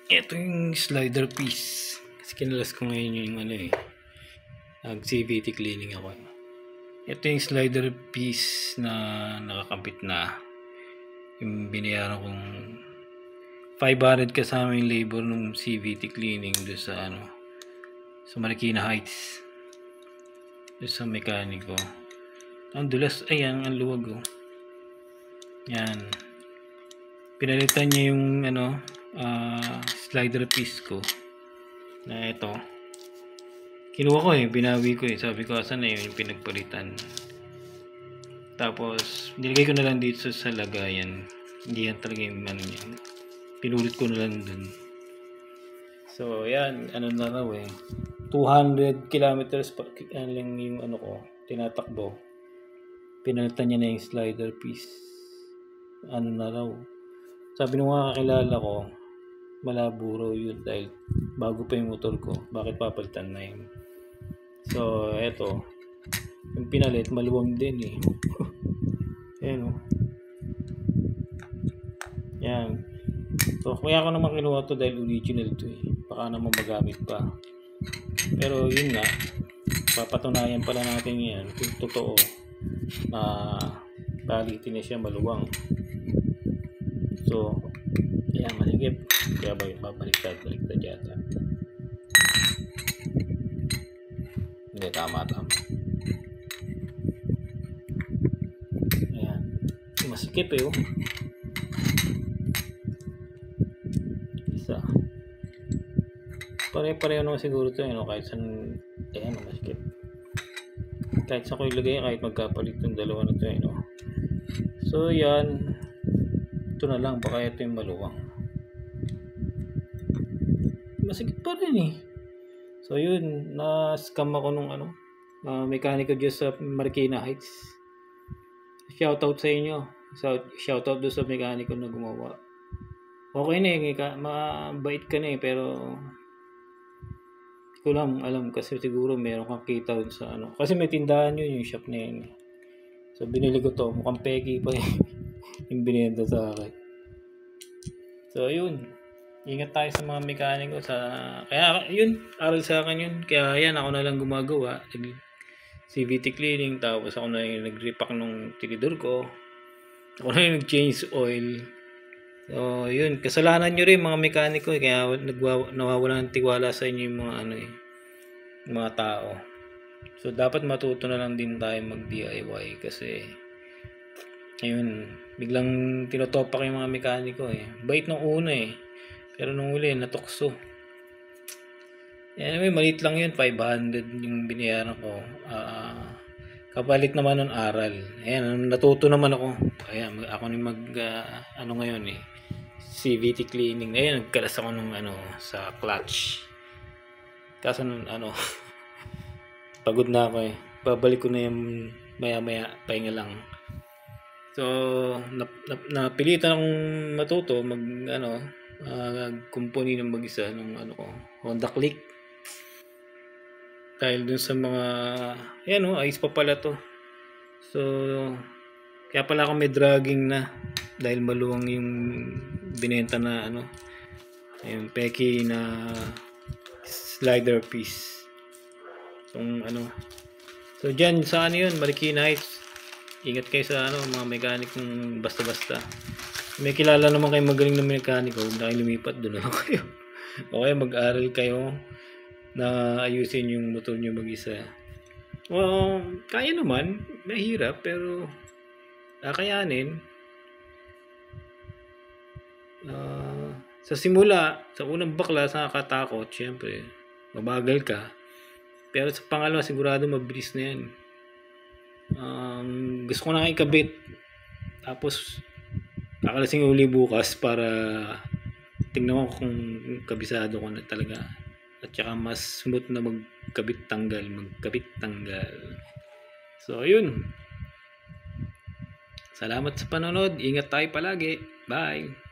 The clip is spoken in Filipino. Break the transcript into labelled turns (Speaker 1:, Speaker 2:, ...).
Speaker 1: Ito yung slider piece. Kasi kinalas ko ngayon yung nag CVT cleaning ako. Ito yung slider piece na nakakabit na. Yung binayaran kong 500 kasama yung labor ng CVT cleaning doon sa sa Marikina Heights. Doon sa mekaniko. Ang dulas, ayan, ang luwag oh. Yan. Pinalitan niya yung slider piece ko na ito. Kinuha ko binawi ko sabi ko asan na yun yung pinagpalitan. Tapos nilagay ko na lang dito sa lagayan. Hindi yan talaga yung yan. Pinulit ko na lang dun. So yan, na raw 200 kilometers pa lang yung ko tinatakbo. Pinalitan niya na yung slider piece. Na raw. Sabi nung mga kakilala ko, malabo raw yun dahil bago pa yung motor ko. Bakit papalitan na yun? So, eto. Yung pinalit, maluwang din Ayan Yan. So, kaya ako naman kinuha to dahil original to Baka naman magamit pa. Pero yun nga, papatunayan pala natin yan kung totoo palitin na siya maluwang. So, ayan, maligip. Kaya babaliktad yata. Hindi, tama. Ayan. Masikip Isa. Pare-pareho naman siguro ito kahit saan, ayan, masikip. Kahit sa ko ilagay, kahit magkapalit yung dalawa na ito So, yan. Ito na lang, baka ito yung maluwang. Masikip pa rin So yun, na-scam ako nung mekaniko dyan sa Marikina Heights. Shoutout sa inyo. Shoutout doon sa mekaniko na gumawa. Okay na mabait ka na pero hindi ko lang alam kasi siguro meron kang kita dun sa Kasi may tindahan yun yung shop na yun. So binili ko to, mukhang peki pa yung binenta sa akin. So yun, ingat tayo sa mga mekaniko kaya yun, aral sa akin yun. Kaya yan, ako na lang gumagawa. CVT cleaning, tapos ako na yung nag-repack nung tinidor ko. Ako na yung nag-change oil. So yun, kasalanan nyo rin mga mekaniko kaya nawawala ng tiwala sa inyo yung mga mga tao. So dapat matuto na lang din tayo mag-DIY kasi ayun, biglang tinotopak yung mga mekaniko Bait nung una pero nung uli natukso. Anyway, maliit lang yun, 500 yung binayaran ko. Kapalit naman ng aral. Ayan, natuto naman ako. Ayan, ako yung ngayon CVT cleaning. Ayan, nagkalas ako nung sa clutch. Kaso nung pagod na ako Babalik ko na yung maya-maya, pahinga lang. So, napilitan akong matuto kumpuni ng mag-isa ng Honda Click. Dahil dun sa mga ayos pa pala to. So, kaya pala ako may dragging na dahil maluwang yung binenta na yung peki na slider piece. So dyan sa yun, Marikina Heights. Ingat kayo sa mga mekanikong basta-basta. May kilala naman kayo magaling na mekaniko, huwag na kayo lumipat, doon na kayo. Okay, mag-aral kayo na ayusin yung motor nyo mag-isa. Kaya naman, mahirap, pero kakayanin. Sa simula, sa unang baklas, nakakatakot, syempre, mabagal ka. Pero sa pangalawa, sigurado mabilis na yan. Gusto ko na ikabit. Tapos, kakalasing uli bukas para tingnan ko kung kabisado ko na talaga. At saka mas smooth na magkabit-tanggal. So, ayun. Salamat sa panonood. Ingat tayo palagi. Bye!